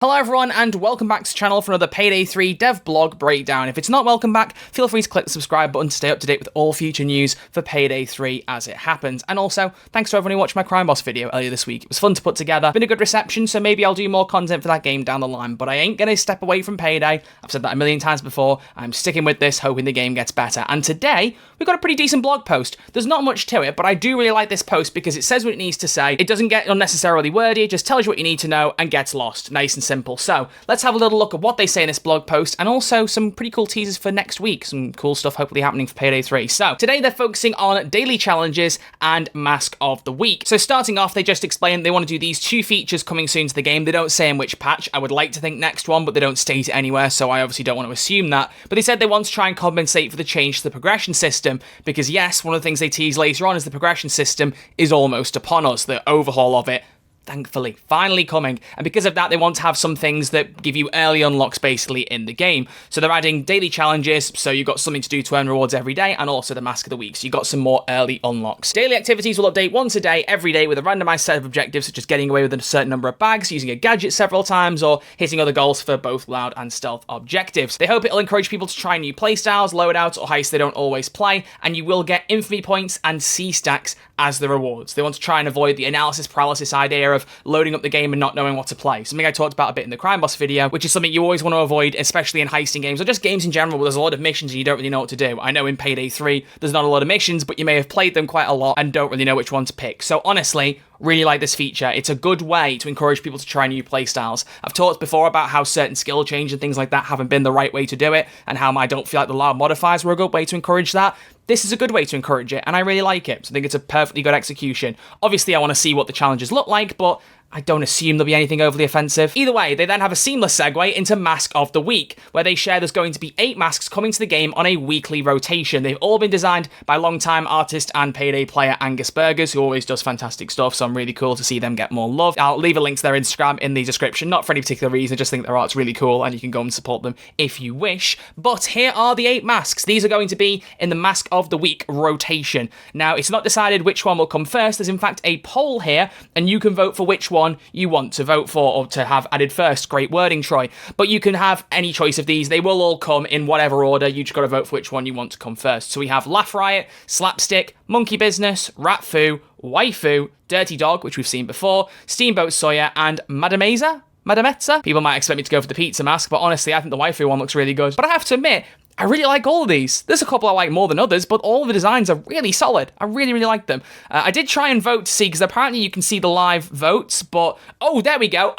Hello everyone and welcome back to the channel for another Payday 3 dev blog breakdown. If it's not welcome back, feel free to click the subscribe button to stay up to date with all future news for Payday 3 as it happens. And also, thanks to everyone who watched my Crime Boss video earlier this week. It was fun to put together, been a good reception, so maybe I'll do more content for that game down the line, but I ain't gonna step away from Payday. I've said that a million times before. I'm sticking with this, hoping the game gets better. And today, we've got a pretty decent blog post. There's not much to it, but I do really like this post because it says what it needs to say. It doesn't get unnecessarily wordy, it just tells you what you need to know and gets lost. Nice and simple. So, let's have a little look at what they say in this blog post and also some pretty cool teasers for next week. Some cool stuff hopefully happening for Payday 3. So today they're focusing on daily challenges and Mask of the Week. So starting off, they just explain they want to do these two features coming soon to the game. They don't say in which patch. I would like to think next one, but they don't state it anywhere, so I obviously don't want to assume that. But they said they want to try and compensate for the change to the progression system because yes, one of the things they tease later on is the progression system is almost upon us, the overhaul of it. Thankfully, finally coming. And because of that, they want to have some things that give you early unlocks basically in the game. So they're adding daily challenges, so you've got something to do to earn rewards every day, and also the Mask of the Week, so you've got some more early unlocks. Daily activities will update once a day, every day, with a randomized set of objectives, such as getting away with a certain number of bags, using a gadget several times, or hitting other goals for both loud and stealth objectives. They hope it'll encourage people to try new playstyles, loadouts, or heists they don't always play, and you will get infamy points and C-stacks as the rewards. They want to try and avoid the analysis paralysis idea of loading up the game and not knowing what to play. Something I talked about a bit in the Crime Boss video, which is something you always want to avoid, especially in heisting games, or just games in general where there's a lot of missions and you don't really know what to do. I know in Payday 3, there's not a lot of missions, but you may have played them quite a lot and don't really know which one to pick. So honestly, really like this feature. It's a good way to encourage people to try new playstyles. I've talked before about how certain skill change and things like that haven't been the right way to do it, and how I don't feel like the loud modifiers were a good way to encourage that. This is a good way to encourage it, and I really like it. So I think it's a perfectly good execution. Obviously, I want to see what the challenges look like, but I don't assume there'll be anything overly offensive. Either way, they then have a seamless segue into Mask of the Week, where they share there's going to be 8 masks coming to the game on a weekly rotation. They've all been designed by longtime artist and Payday player Angus Burgers, who always does fantastic stuff, so I'm really cool to see them get more love. I'll leave a link to their Instagram in the description, not for any particular reason, I just think their art's really cool, and you can go and support them if you wish. But here are the 8 masks. These are going to be in the Mask of the Week rotation. Now, it's not decided which one will come first. There's in fact a poll here, and you can vote for which one you want to vote for or to have added first. Great wording, Troy. But you can have any choice of these. They will all come in whatever order. You just got to vote for which one you want to come first. So we have Laugh Riot, Slapstick, Monkey Business, Rat Foo, Waifu, Dirty Dog, which we've seen before, Steamboat Sawyer, and Madameza? Madamezza? People might expect me to go for the pizza mask, but honestly, I think the Waifu one looks really good. But I have to admit, I really like all of these. There's a couple I like more than others, but all of the designs are really solid. I really, really like them. I did try and vote to see, because apparently you can see the live votes, but... Oh, there we go.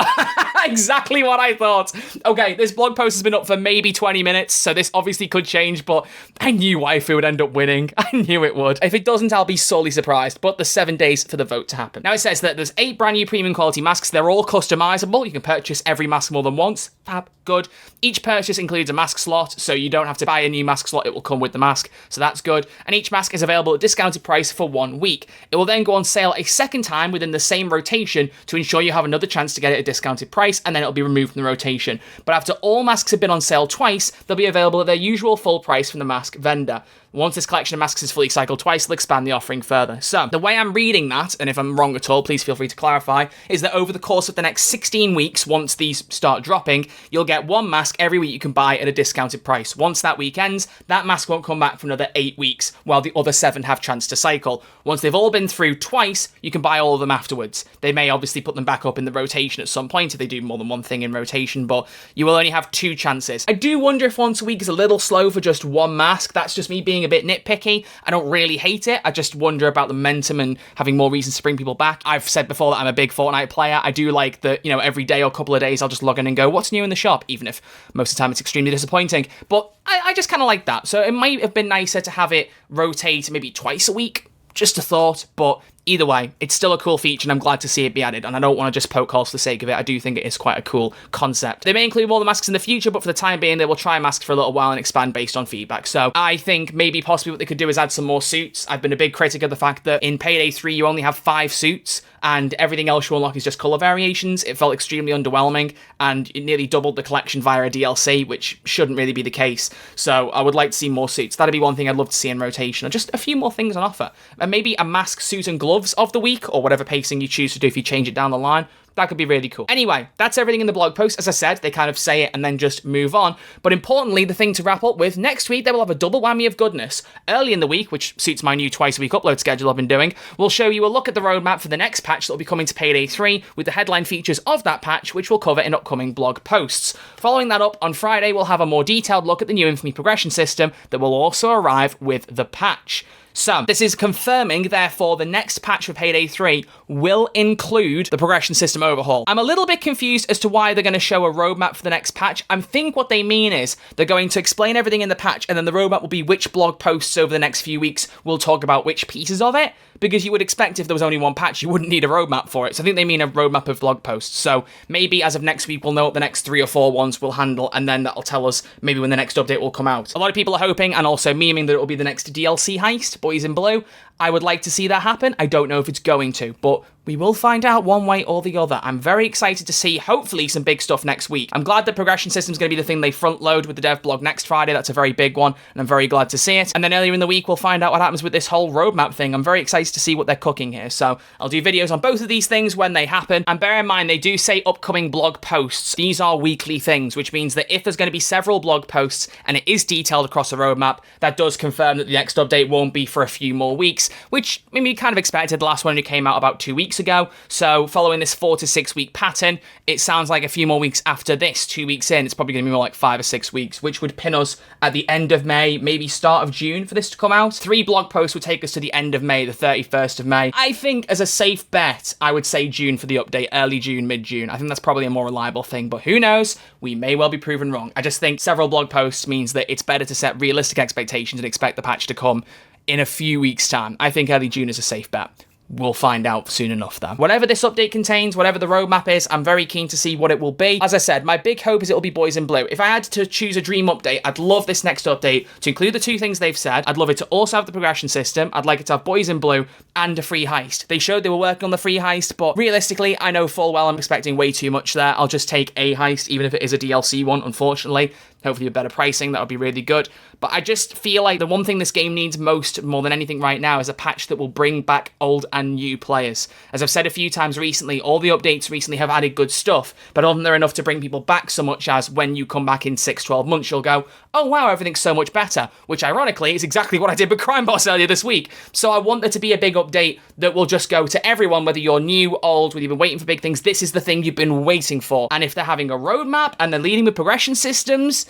Exactly what I thought. Okay, this blog post has been up for maybe 20 minutes, so this obviously could change, but I knew Waifu would end up winning. I knew it would. If it doesn't, I'll be sorely surprised, but there's 7 days for the vote to happen. Now, it says that there's 8 brand new premium quality masks. They're all customizable. You can purchase every mask more than once. Fab. Good. Each purchase includes a mask slot, so you don't have to buy a new mask slot, it will come with the mask, so that's good. And each mask is available at discounted price for 1 week. It will then go on sale a second time within the same rotation to ensure you have another chance to get it at a discounted price, and then it'll be removed from the rotation. But after all masks have been on sale twice, they'll be available at their usual full price from the mask vendor. Once this collection of masks is fully cycled twice, they'll expand the offering further. So, the way I'm reading that, and if I'm wrong at all, please feel free to clarify, is that over the course of the next 16 weeks, once these start dropping, you'll get 1 mask every week you can buy at a discounted price. Once that week ends, that mask won't come back for another 8 weeks, while the other 7 have chance to cycle. Once they've all been through twice, you can buy all of them afterwards. They may obviously put them back up in the rotation at some point if they do more than one thing in rotation, but you will only have 2 chances. I do wonder if once a week is a little slow for just 1 mask. That's just me being a bit nitpicky. I don't really hate it. I just wonder about the momentum and having more reasons to bring people back. I've said before that I'm a big Fortnite player. I do like that, you know, every day or couple of days I'll just log in and go, what's new in the shop? Even if most of the time it's extremely disappointing. But I just kind of like that. So it might have been nicer to have it rotate maybe twice a week. Just a thought, but either way, it's still a cool feature and I'm glad to see it be added, and I don't want to just poke holes for the sake of it. I do think it is quite a cool concept. They may include more of the masks in the future, but for the time being, they will try masks for a little while and expand based on feedback. So I think maybe possibly what they could do is add some more suits. I've been a big critic of the fact that in Payday 3, you only have 5 suits, and everything else you unlock is just colour variations. It felt extremely underwhelming, and it nearly doubled the collection via a DLC, which shouldn't really be the case. So I would like to see more suits. That'd be one thing I'd love to see in rotation, or just a few more things on offer. And maybe a mask, suit, and gloves of the week, or whatever pacing you choose to do if you change it down the line. That could be really cool. Anyway, that's everything in the blog post. As I said, they kind of say it and then just move on. But importantly, the thing to wrap up with, next week they will have a double whammy of goodness. Early in the week, which suits my new twice-a-week upload schedule I've been doing, we'll show you a look at the roadmap for the next patch that will be coming to Payday 3 with the headline features of that patch, which we'll cover in upcoming blog posts. Following that up, on Friday, we'll have a more detailed look at the new infamy progression system that will also arrive with the patch. So, this is confirming, therefore, the next patch for Payday 3 will include the progression system overhaul. I'm a little bit confused as to why they're going to show a roadmap for the next patch. I think what they mean is they're going to explain everything in the patch, and then the roadmap will be which blog posts over the next few weeks will talk about which pieces of it, because you would expect if there was only one patch, you wouldn't need a roadmap for it. So I think they mean a roadmap of blog posts. So maybe as of next week, we'll know what the next 3 or 4 ones will handle, and then that'll tell us maybe when the next update will come out. A lot of people are hoping and also memeing that it will be the next DLC heist, Boys in Blue. I would like to see that happen. I don't know if it's going to, but we will find out one way or the other. I'm very excited to see, hopefully, some big stuff next week. I'm glad the progression system is going to be the thing they front load with the dev blog next Friday. That's a very big one, and I'm very glad to see it. And then earlier in the week, we'll find out what happens with this whole roadmap thing. I'm very excited to see what they're cooking here. So I'll do videos on both of these things when they happen. And bear in mind, they do say upcoming blog posts. These are weekly things, which means that if there's going to be several blog posts and it is detailed across the roadmap, that does confirm that the next update won't be for a few more weeks, which I mean, we kind of expected. The last one only came out about 2 weeks ago. So following this 4 to 6 week pattern, it sounds like a few more weeks after this, 2 weeks in, it's probably going to be more like 5 or 6 weeks, which would pin us at the end of May, maybe start of June for this to come out. 3 blog posts would take us to the end of May, the 31st of May. I think as a safe bet, I would say June for the update, early June, mid-June. I think that's probably a more reliable thing, but who knows? We may well be proven wrong. I just think several blog posts means that it's better to set realistic expectations and expect the patch to come in a few weeks' time. I think early June is a safe bet. We'll find out soon enough, though. Whatever this update contains, whatever the roadmap is, I'm very keen to see what it will be. As I said, my big hope is it'll be Boys in Blue. If I had to choose a dream update, I'd love this next update to include the 2 things they've said. I'd love it to also have the progression system. I'd like it to have Boys in Blue and a free heist. They showed they were working on the free heist, but realistically, I know full well I'm expecting way too much there. I'll just take a heist, even if it is a DLC one, unfortunately. Hopefully with better pricing, that would be really good. But I just feel like the one thing this game needs most, more than anything right now, is a patch that will bring back old and new players. As I've said a few times recently, all the updates recently have added good stuff, but aren't there enough to bring people back so much as when you come back in 6-12 months, you'll go, oh wow, everything's so much better, which ironically is exactly what I did with Crime Boss earlier this week. So I want there to be a big update that will just go to everyone, whether you're new, old, whether you've been waiting for big things, this is the thing you've been waiting for. And if they're having a roadmap and they're leading with progression systems,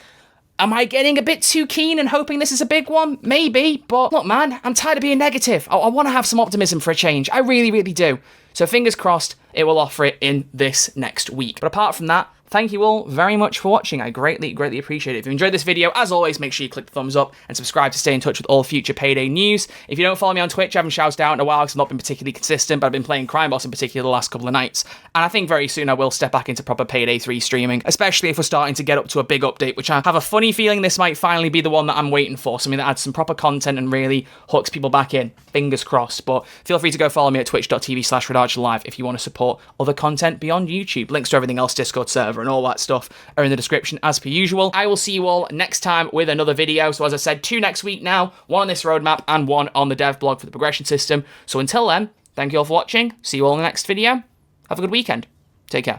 am I getting a bit too keen and hoping this is a big one? Maybe, but look, man, I'm tired of being negative. I want to have some optimism for a change. I really, really do. So fingers crossed it will offer it in this next week. But apart from that, thank you all very much for watching. I greatly, greatly appreciate it. If you enjoyed this video, as always, make sure you click the thumbs up and subscribe to stay in touch with all future Payday news. If you don't follow me on Twitch, I haven't shouted out in a while because I've not been particularly consistent, but I've been playing Crime Boss in particular the last couple of nights. And I think very soon I will step back into proper Payday 3 streaming, especially if we're starting to get up to a big update, which I have a funny feeling this might finally be the one that I'm waiting for, something that adds some proper content and really hooks people back in. Fingers crossed. But feel free to go follow me at twitch.tv/RedArcherLive if you want to support other content beyond YouTube. Links to everything else, Discord server and all that stuff are in the description as per usual. I will see you all next time with another video. So as I said, 2 next week now, 1 on this roadmap and 1 on the dev blog for the progression system. So until then, thank you all for watching. See you all in the next video. Have a good weekend. Take care.